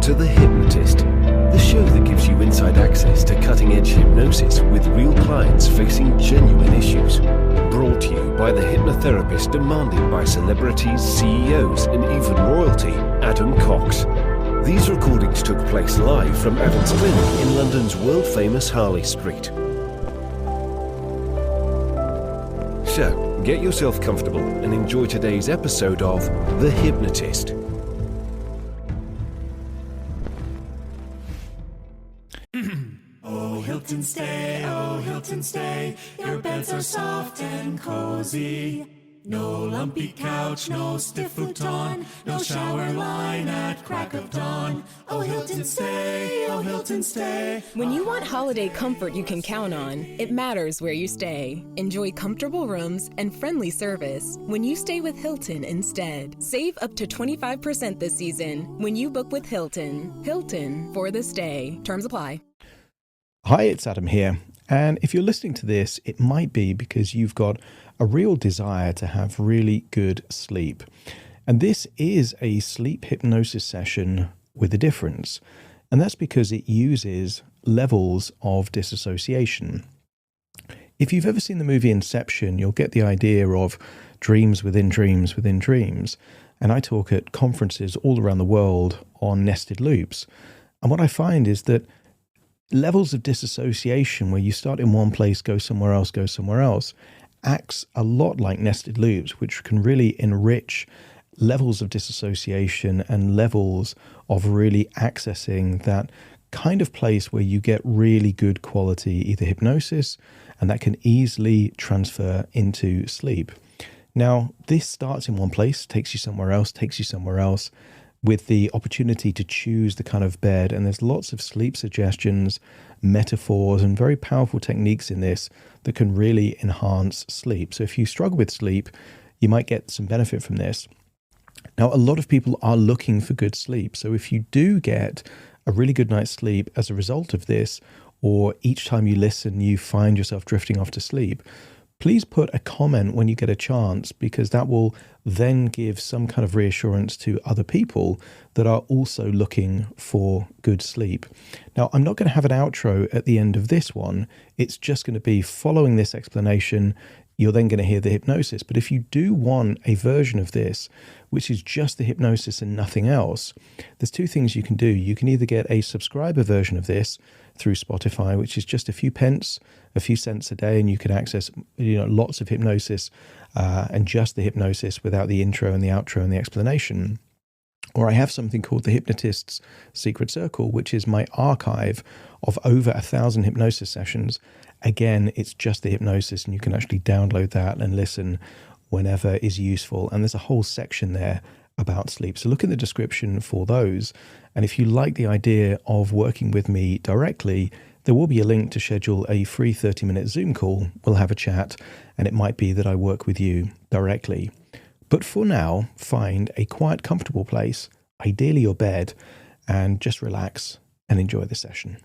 to The Hypnotist, the show that gives you inside access to cutting-edge hypnosis with real clients facing genuine issues. Brought to you by the hypnotherapist demanded by celebrities, CEOs, and even royalty, Adam Cox. These recordings took place live from Adam's clinic in London's world-famous Harley Street. So, get yourself comfortable and enjoy today's episode of The Hypnotist. Oh Hilton stay, your beds are soft and cozy. No lumpy couch, no stiff futon, no shower line at crack of dawn. Oh Hilton stay. When you want holiday comfort you can count on, it matters where you stay. Enjoy comfortable rooms and friendly service when you stay with Hilton instead. Save up to 25% this season when you book with Hilton. Hilton for the stay. Terms apply. Hi, it's Adam here, and if you're listening to this, it might be because you've got a real desire to have really good sleep. And this is a sleep hypnosis session with a difference, and that's because it uses levels of dissociation. If you've ever seen the movie Inception, you'll get the idea of dreams within dreams within dreams, and I talk at conferences all around the world on nested loops. And what I find is that levels of dissociation, where you start in one place, go somewhere else, acts a lot like nested loops, which can really enrich levels of dissociation and levels of really accessing that kind of place where you get really good quality, either hypnosis, and that can easily transfer into sleep. Now, this starts in one place, takes you somewhere else, with the opportunity to choose the kind of bed. And there's lots of sleep suggestions, metaphors, and very powerful techniques in this that can really enhance sleep. So if you struggle with sleep, you might get some benefit from this. Now, a lot of people are looking for good sleep. So if you do get a really good night's sleep as a result of this, or each time you listen, you find yourself drifting off to sleep, please put a comment when you get a chance, because that will then give some kind of reassurance to other people that are also looking for good sleep. Now, I'm not going to have an outro at the end of this one. It's just going to be following this explanation. You're then going to hear the hypnosis. But if you do want a version of this, which is just the hypnosis and nothing else, there's two things you can do. You can either get a subscriber version of this through Spotify, which is just a few cents a day, and you can access lots of hypnosis and just the hypnosis without the intro and the outro and the explanation. Or I have something called the Hypnotist's Secret Circle, which is my archive of over 1,000 hypnosis sessions. Again, it's just the hypnosis, and you can actually download that and listen whenever is useful. And there's a whole section there about sleep. So look in the description for those. And if you like the idea of working with me directly, there will be a link to schedule a free 30-minute Zoom call. We'll have a chat, and it might be that I work with you directly. But for now, find a quiet, comfortable place, ideally your bed, and just relax and enjoy the session.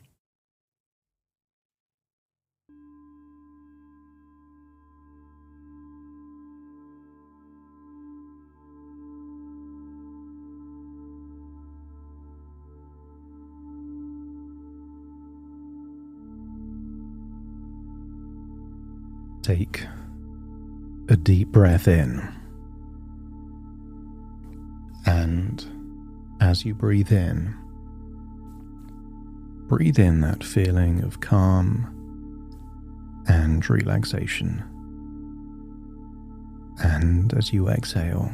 Take a deep breath in, and as you breathe in that feeling of calm and relaxation. And as you exhale,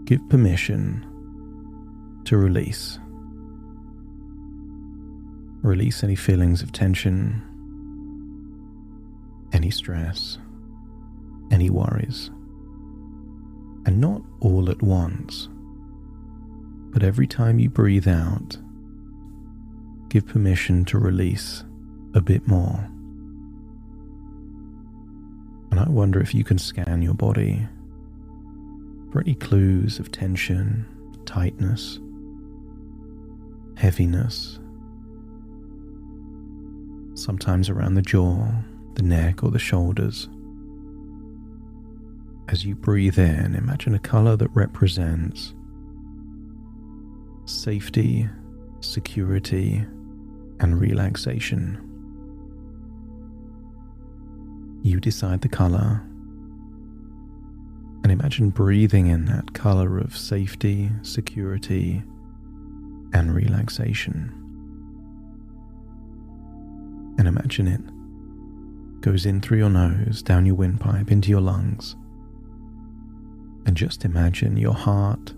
give permission to release. Release any feelings of tension, any stress, any worries. And not all at once, but every time you breathe out, give permission to release a bit more. And I wonder if you can scan your body for any clues of tension, tightness, heaviness, sometimes around the jaw, the neck, or the shoulders. As you breathe in, imagine a color that represents safety, security, and relaxation. You decide the color, and imagine breathing in that color of safety, security, and relaxation. And imagine it goes in through your nose, down your windpipe, into your lungs. And just imagine your heart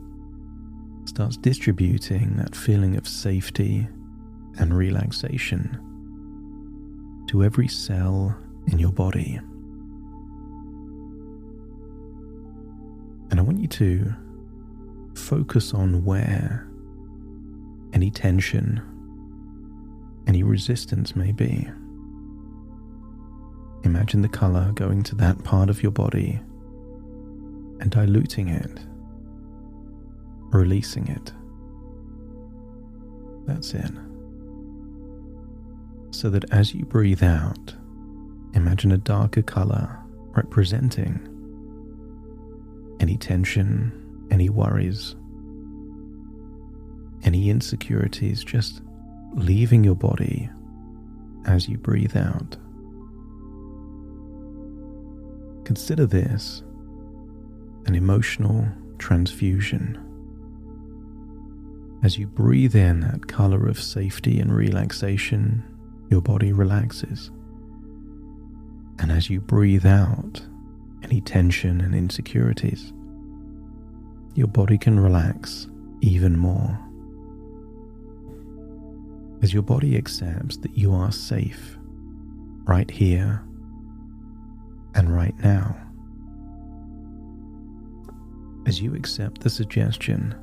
starts distributing that feeling of safety and relaxation to every cell in your body. And I want you to focus on where any tension, any resistance may be. Imagine the color going to that part of your body and diluting it, releasing it. That's it. So that as you breathe out, imagine a darker color representing any tension, any worries, any insecurities just leaving your body as you breathe out. Consider this an emotional transfusion. As you breathe in that color of safety and relaxation, your body relaxes. And as you breathe out any tension and insecurities, your body can relax even more. As your body accepts that you are safe right here and right now. As you accept the suggestion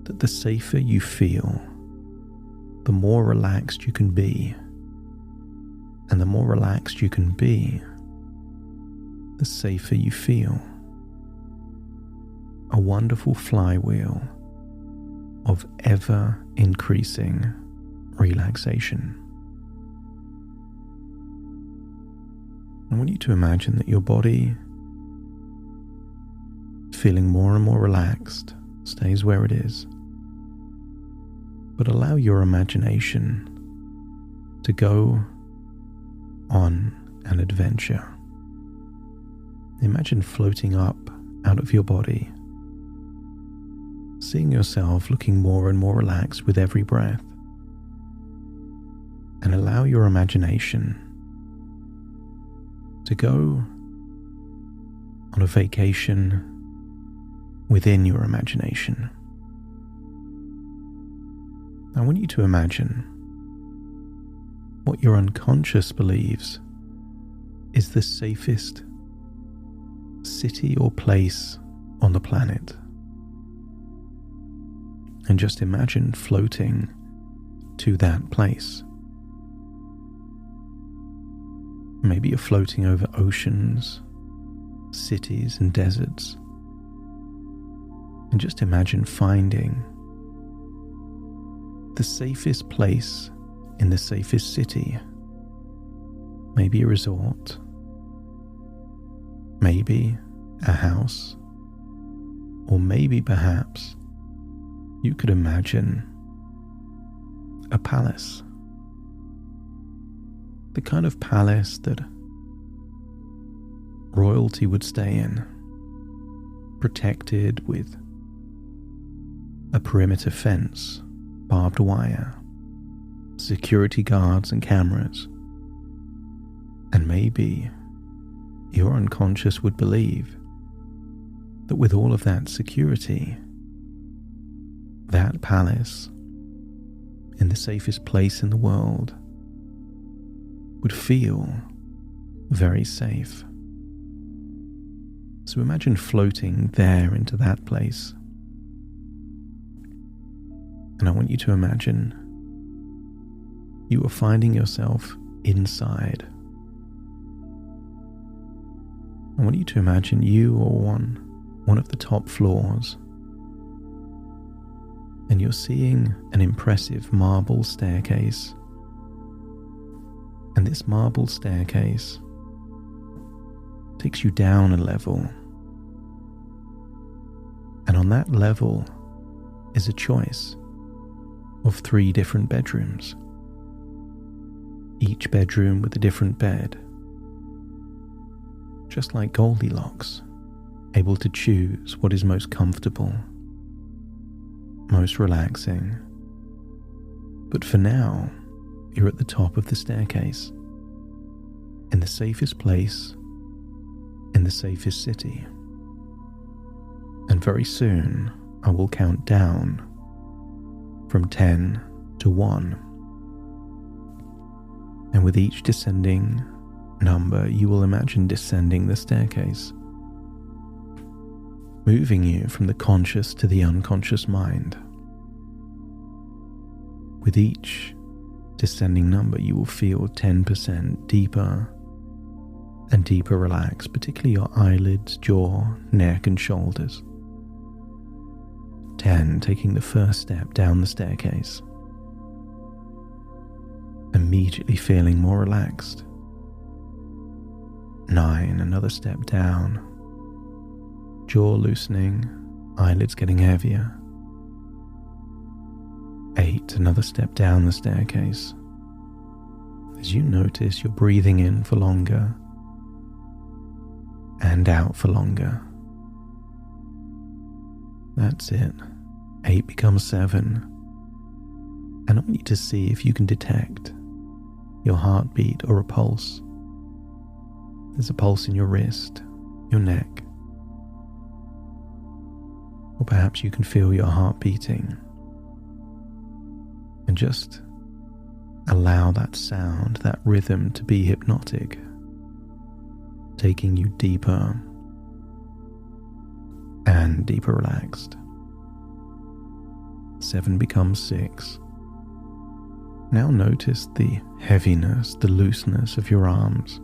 that the safer you feel, the more relaxed you can be, and the more relaxed you can be, the safer you feel. A wonderful flywheel of ever increasing relaxation. I want you to imagine that your body, feeling more and more relaxed, stays where it is. But allow your imagination to go on an adventure. Imagine floating up out of your body, seeing yourself looking more and more relaxed with every breath. And allow your imagination to go on a vacation within your imagination. I want you to imagine what your unconscious believes is the safest city or place on the planet. And just imagine floating to that place. Maybe you're floating over oceans, cities, and deserts. And just imagine finding the safest place in the safest city. Maybe a resort, maybe a house, or maybe perhaps you could imagine a palace. The kind of palace that royalty would stay in, protected with a perimeter fence, barbed wire, security guards and cameras. And maybe your unconscious would believe that with all of that security, that palace in the safest place in the world would feel very safe. So imagine floating there into that place. And I want you to imagine you are finding yourself inside. I want you to imagine you are on one of the top floors, and you're seeing an impressive marble staircase. And this marble staircase takes you down a level. And on that level, is a choice of 3 different bedrooms, each bedroom with a different bed, just like Goldilocks, able to choose what is most comfortable, most relaxing. But for now, you're at the top of the staircase, in the safest place, in the safest city. And very soon, I will count down from 10 to 1. And with each descending number, you will imagine descending the staircase, moving you from the conscious to the unconscious mind. With each descending number, you will feel 10% deeper and deeper relaxed, particularly your eyelids, jaw, neck, and shoulders. 10, taking the first step down the staircase, immediately feeling more relaxed. 9, another step down, jaw loosening, eyelids getting heavier. 8, another step down the staircase. As you notice, you're breathing in for longer and out for longer. That's it. 8 becomes 7. And I want you to see if you can detect your heartbeat or a pulse. There's a pulse in your wrist, your neck. Or perhaps you can feel your heart beating. And just allow that sound, that rhythm to be hypnotic, taking you deeper and deeper relaxed. 7 becomes 6. Now notice the heaviness, the looseness of your arms.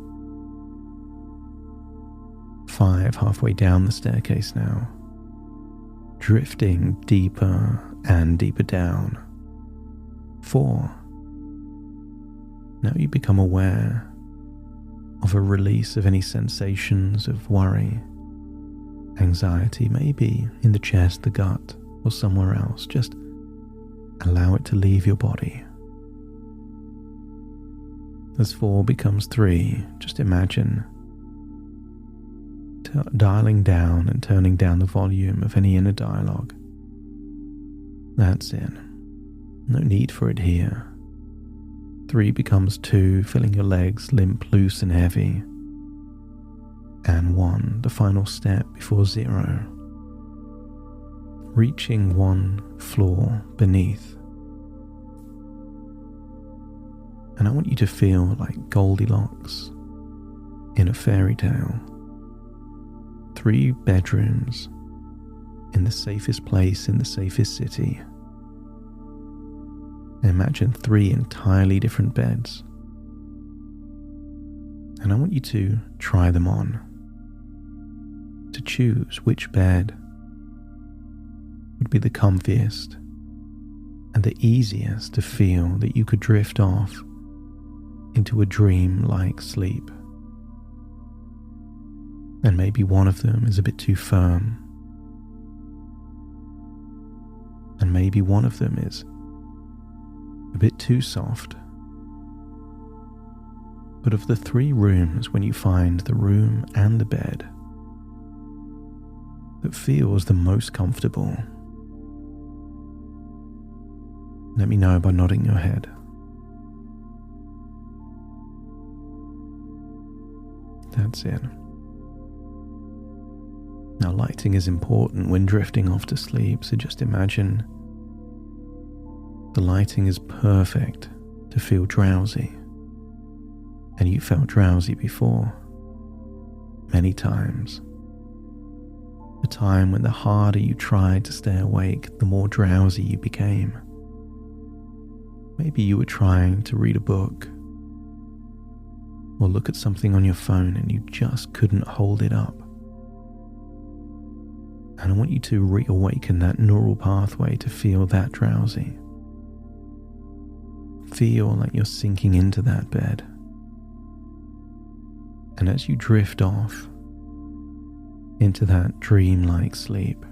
5, halfway down the staircase now, drifting deeper and deeper down. 4. Now you become aware of a release of any sensations of worry, anxiety, maybe in the chest, the gut, or somewhere else. Just allow it to leave your body. As 4 becomes 3, just imagine dialing down and turning down the volume of any inner dialogue. That's it. No need for it here. 3 becomes 2, filling your legs limp, loose and heavy. And 1, the final step before 0. Reaching 1 floor beneath. And I want you to feel like Goldilocks in a fairy tale. 3 bedrooms in the safest place in the safest city. Imagine 3 entirely different beds. And I want you to try them on, to choose which bed would be the comfiest and the easiest to feel that you could drift off into a dream-like sleep. And maybe one of them is a bit too firm, and maybe one of them is a bit too soft. But of the 3 rooms, when you find the room and the bed that feels the most comfortable, let me know by nodding your head. That's it. Now, lighting is important when drifting off to sleep, so just imagine the lighting is perfect to feel drowsy. And you felt drowsy before, many times. A time when the harder you tried to stay awake, the more drowsy you became. Maybe you were trying to read a book or look at something on your phone and you just couldn't hold it up. And I want you to reawaken that neural pathway to feel that drowsy. Feel like you're sinking into that bed. And as you drift off into that dream-like sleep,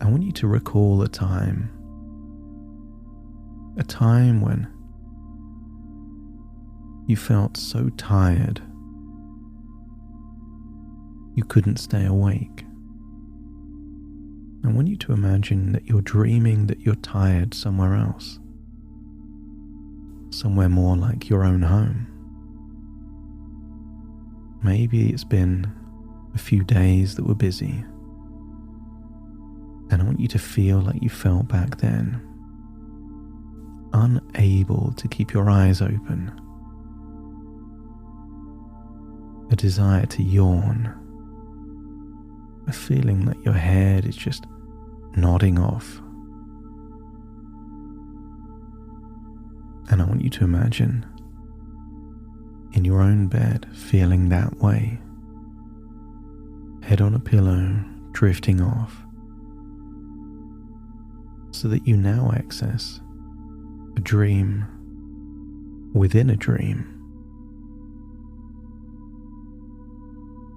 I want you to recall a time when you felt so tired you couldn't stay awake. I want you to imagine that you're dreaming that you're tired somewhere else, somewhere more like your own home. Maybe it's been a few days that were busy, and I want you to feel like you felt back then, unable to keep your eyes open, a desire to yawn, a feeling that your head is just nodding off. And I want you to imagine in your own bed feeling that way, head on a pillow, drifting off, so that you now access a dream within a dream.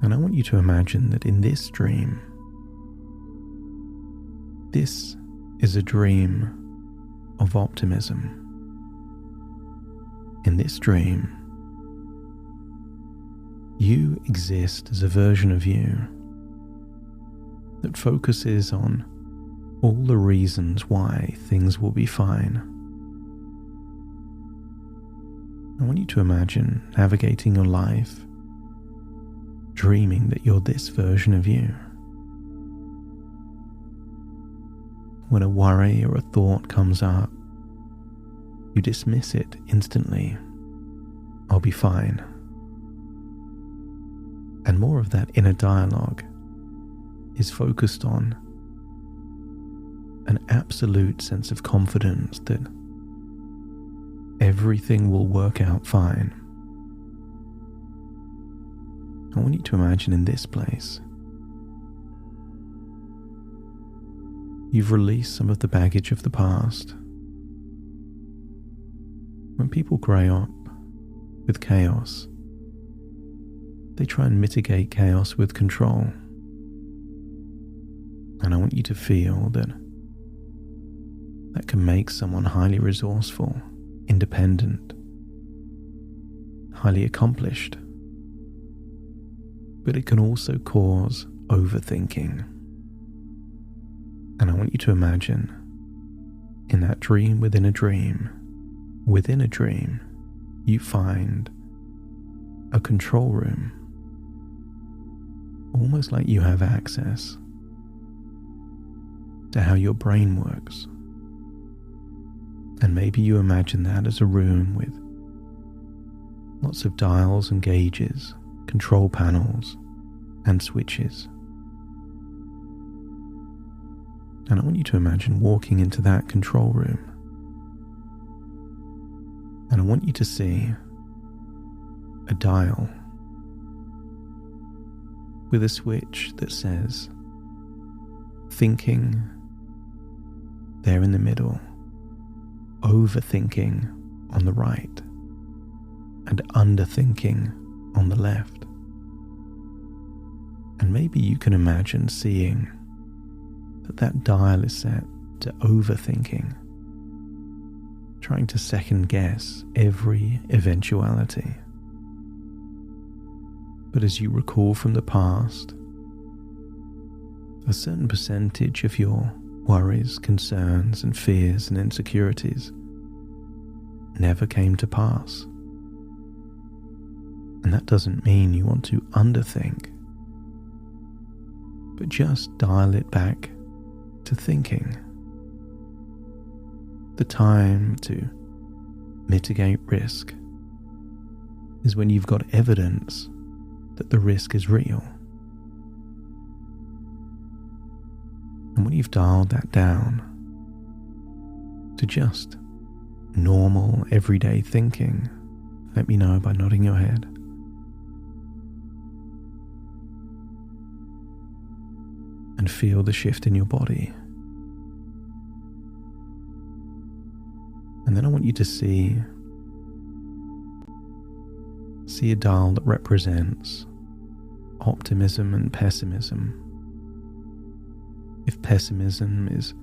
And I want you to imagine that in this dream, this is a dream of optimism. In this dream, you exist as a version of you that focuses on all the reasons why things will be fine. I want you to imagine navigating your life, dreaming that you're this version of you. When a worry or a thought comes up, you dismiss it instantly. I'll be fine. And more of that inner dialogue is focused on an absolute sense of confidence that everything will work out fine. I want you to imagine in this place, you've released some of the baggage of the past. When people grow up with chaos, they try and mitigate chaos with control. And I want you to feel that that can make someone highly resourceful, independent, highly accomplished. But it can also cause overthinking. And I want you to imagine in that dream, within a dream, you find a control room, almost like you have access to how your brain works. And maybe you imagine that as a room with lots of dials and gauges, control panels and switches. And I want you to imagine walking into that control room. And I want you to see a dial with a switch that says thinking there in the middle, overthinking on the right, and underthinking on the left. And maybe you can imagine seeing that dial is set to overthinking, trying to second guess every eventuality. But as you recall from the past, a certain percentage of your worries, concerns, and fears and insecurities never came to pass. And that doesn't mean you want to underthink, but just dial it back to thinking. The time to mitigate risk is when you've got evidence that the risk is real. And when you've dialed that down to just normal, everyday thinking, let me know by nodding your head. And feel the shift in your body. And then I want you to see a dial that represents optimism and pessimism. If pessimism is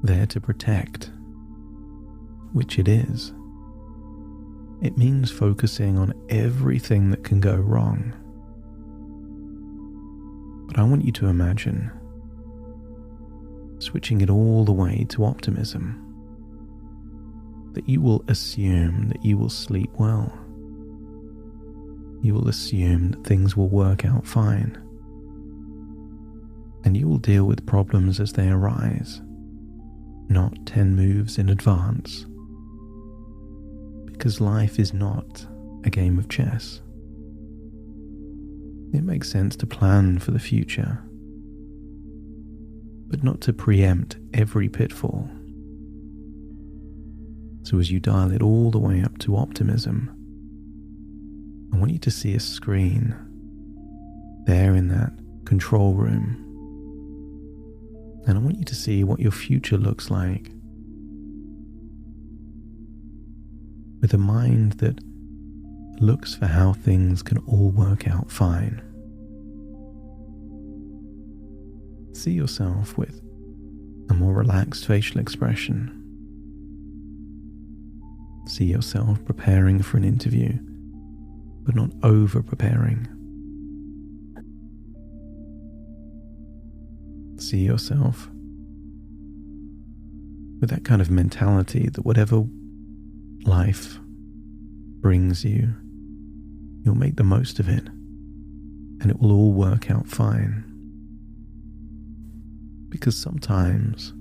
there to protect, which it is. It means focusing on everything that can go wrong. But I want you to imagine switching it all the way to optimism. That you will assume that you will sleep well. You will assume that things will work out fine. And you will deal with problems as they arise, not 10 moves in advance. Because life is not a game of chess. It makes sense to plan for the future, but not to preempt every pitfall. So as you dial it all the way up to optimism, I want you to see a screen there in that control room. And I want you to see what your future looks like with a mind that looks for how things can all work out fine. See yourself with a more relaxed facial expression. See yourself preparing for an interview, but not over-preparing. See yourself with that kind of mentality that whatever life brings you, you'll make the most of it, and it will all work out fine. Because sometimes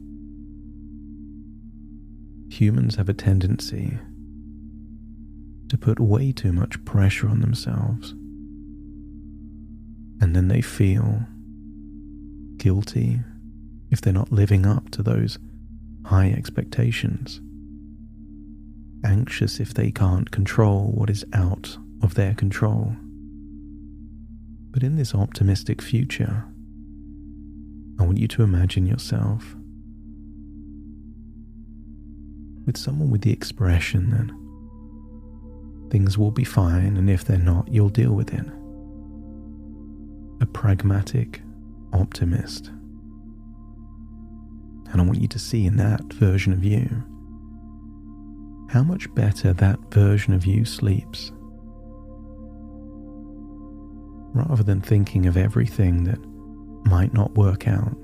humans have a tendency to put way too much pressure on themselves, and then they feel guilty if they're not living up to those high expectations, anxious if they can't control what is out of their control. But in this optimistic future, I want you to imagine yourself with someone with the expression that things will be fine, and if they're not, you'll deal with it. A pragmatic optimist. And I want you to see in that version of you how much better that version of you sleeps. Rather than thinking of everything that might not work out,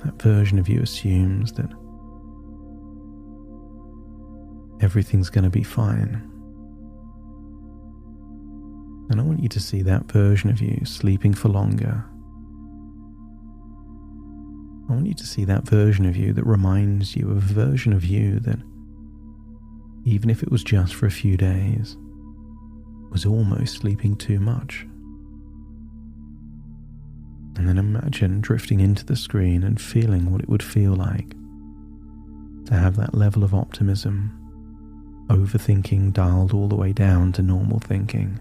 that version of you assumes that everything's going to be fine. And I want you to see that version of you sleeping for longer. I want you to see that version of you that reminds you of a version of you that, even if it was just for a few days, was almost sleeping too much. And then imagine drifting into the screen and feeling what it would feel like to have that level of optimism, overthinking dialed all the way down to normal thinking.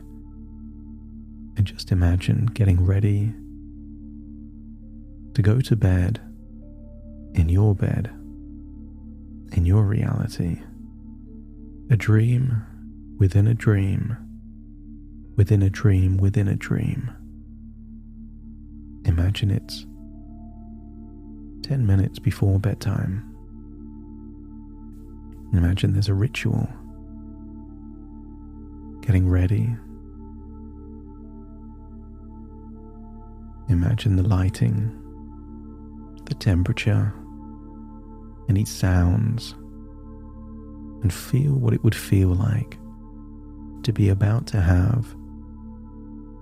And just imagine getting ready to go to bed, in your bed, in your reality. A dream within a dream, within a dream within a dream. Imagine it's 10 minutes before bedtime. Imagine there's a ritual. Getting ready. Imagine the lighting, the temperature, any sounds, and feel what it would feel like to be about to have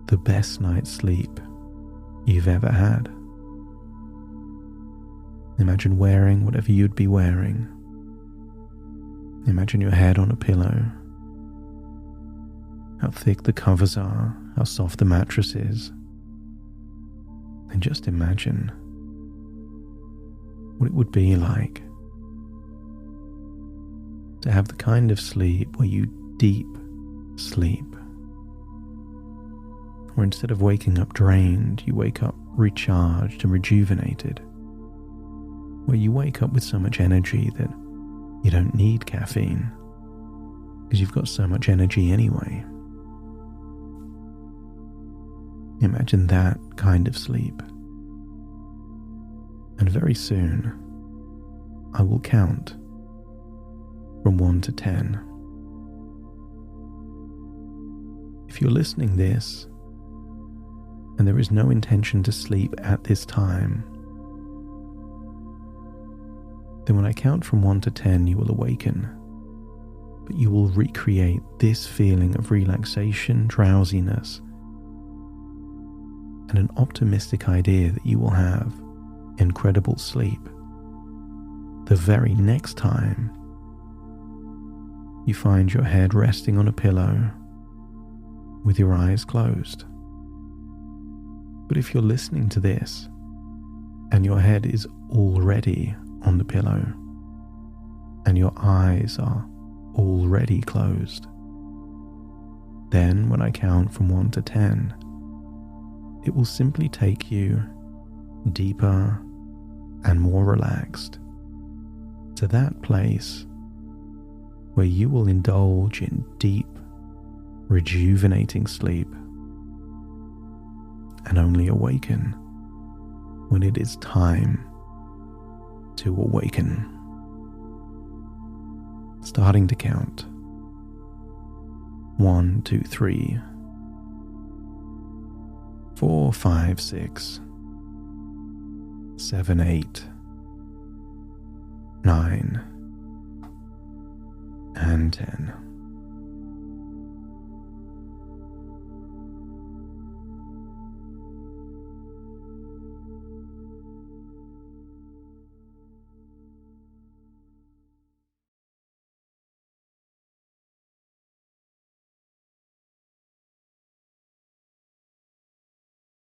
the best night's sleep you've ever had. Imagine wearing whatever you'd be wearing. Imagine your head on a pillow, how thick the covers are, how soft the mattress is. And just imagine what it would be like to have the kind of sleep where you deep sleep, where instead of waking up drained, you wake up recharged and rejuvenated, where you wake up with so much energy that you don't need caffeine because you've got so much energy anyway. Imagine that kind of sleep. And very soon, I will count from 1 to 10. If you're listening this, and there is no intention to sleep at this time, then when I count from 1 to 10, you will awaken, but you will recreate this feeling of relaxation, drowsiness, and an optimistic idea that you will have incredible sleep the very next time you find your head resting on a pillow with your eyes closed. But if you're listening to this and your head is already on the pillow and your eyes are already closed, then when I count from 1 to 10, it will simply take you deeper and more relaxed to that place where you will indulge in deep, rejuvenating sleep and only awaken when it is time to awaken. Starting to count. 1, 2, 3, 4, 5, 6, 7, 8, 9, and 10.